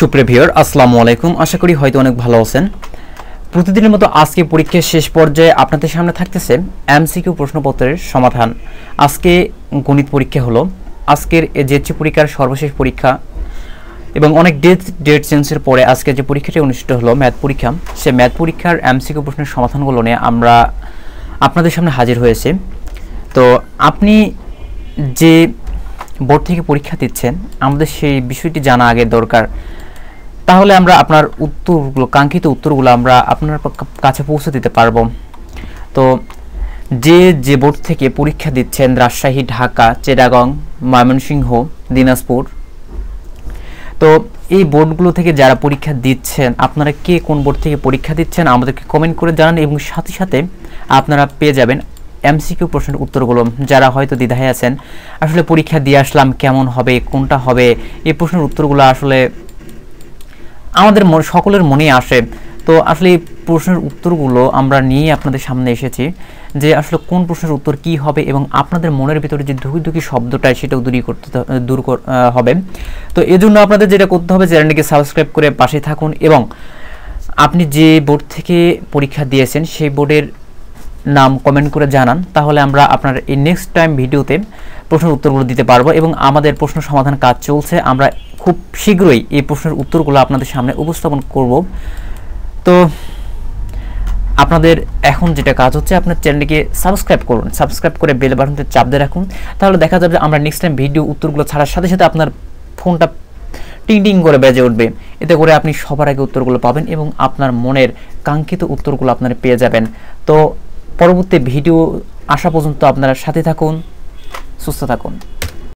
সুপ্রিয় ভিউয়ার আসসালামু আলাইকুম। আশা করি হয়তো অনেক ভালো আছেন। প্রতিদিনের মতো আজকে পরীক্ষার শেষ পর্যায়ে আপনাদের সামনে থাকতেছে এমসিকিউ প্রশ্নপত্রের সমাধান। আজকে গণিত পরীক্ষা হলো, আজকের জেএসসি পরীক্ষার সর্বশেষ পরীক্ষা এবং অনেক ডেট চেঞ্জের পরে আজকে যে পরীক্ষাটি অনুষ্ঠিত হলো ম্যাথ পরীক্ষা, সে ম্যাথ পরীক্ষার এমসিকিউ প্রশ্নের সমাধানগুলো নিয়ে আমরা আপনাদের সামনে হাজির হয়েছে। তো আপনি যে বোর্ড থেকে পরীক্ষা দিচ্ছেন, আমাদের সেই বিষয়টি জানা আগে দরকার, তাহলে আমরা আপনার উত্তরগুলো, কাঙ্ক্ষিত উত্তরগুলো আমরা আপনার কাছে পৌঁছে দিতে পারবো। তো যে বোর্ড থেকে পরীক্ষা দিচ্ছেন, রাজশাহী, ঢাকা, চিটাগং, ময়মনসিংহ, দিনাজপুর, তো এই বোর্ডগুলো থেকে যারা পরীক্ষা দিচ্ছেন, আপনারা কে কোন বোর্ড থেকে পরীক্ষা দিচ্ছেন আমাদেরকে কমেন্ট করে জানান এবং সাথে সাথে আপনারা পেয়ে যাবেন এমসিকিউ প্রশ্নের উত্তরগুলো। যারা হয়তো দ্বিধায় আছেন, আসলে পরীক্ষা দিয়ে আসলাম কেমন হবে, কোনটা হবে, এই প্রশ্নের উত্তরগুলো আসলে আমাদের সকলের মনে আসে। তো আসলে এই প্রশ্নের উত্তরগুলো আমরা নিয়ে আপনাদের সামনে এসেছি যে আসলে কোন প্রশ্নের উত্তর কি হবে এবং আপনাদের মনের ভিতরে যে ধুকি শব্দটা সেটাও দূর হবে। তো এজন্য আপনাদের যেটা করতে হবে, চ্যানেলটিকে সাবস্ক্রাইব করে পাশে থাকুন এবং আপনি যে বোর্ড থেকে পরীক্ষা দিয়েছেন সেই বোর্ডের নাম কমেন্ট করে জানান, তাহলে আমরা আপনার এই নেক্সট টাইম ভিডিওতে প্রশ্নের উত্তরগুলো দিতে পারবো এবং আমাদের প্রশ্ন সমাধান কাজ চলছে। আমরা খুব শীঘ্রই এই প্রশ্নের উত্তরগুলো আপনাদের সামনে উপস্থাপন করব। তো আপনাদের এখন যেটা কাজ হচ্ছে, আপনার চ্যানেলটিকে সাবস্ক্রাইব করুন, সাবস্ক্রাইব করে বেল বাটনতে চাপ দিয়ে রাখুন, তাহলে দেখা যাবে আমরা নেক্সট টাইম ভিডিও উত্তরগুলো ছাড়ার সাথে সাথে আপনার ফোনটা টিং টিং করে বেজে উঠবে। এতে করে আপনি সবার আগে উত্তরগুলো পাবেন এবং আপনার মনের কাঙ্ক্ষিত উত্তরগুলো আপনারা পেয়ে যাবেন। তো পরবর্তী ভিডিও আসা পর্যন্ত আপনারা সাথে থাকুন, সুস্থ থাকুন।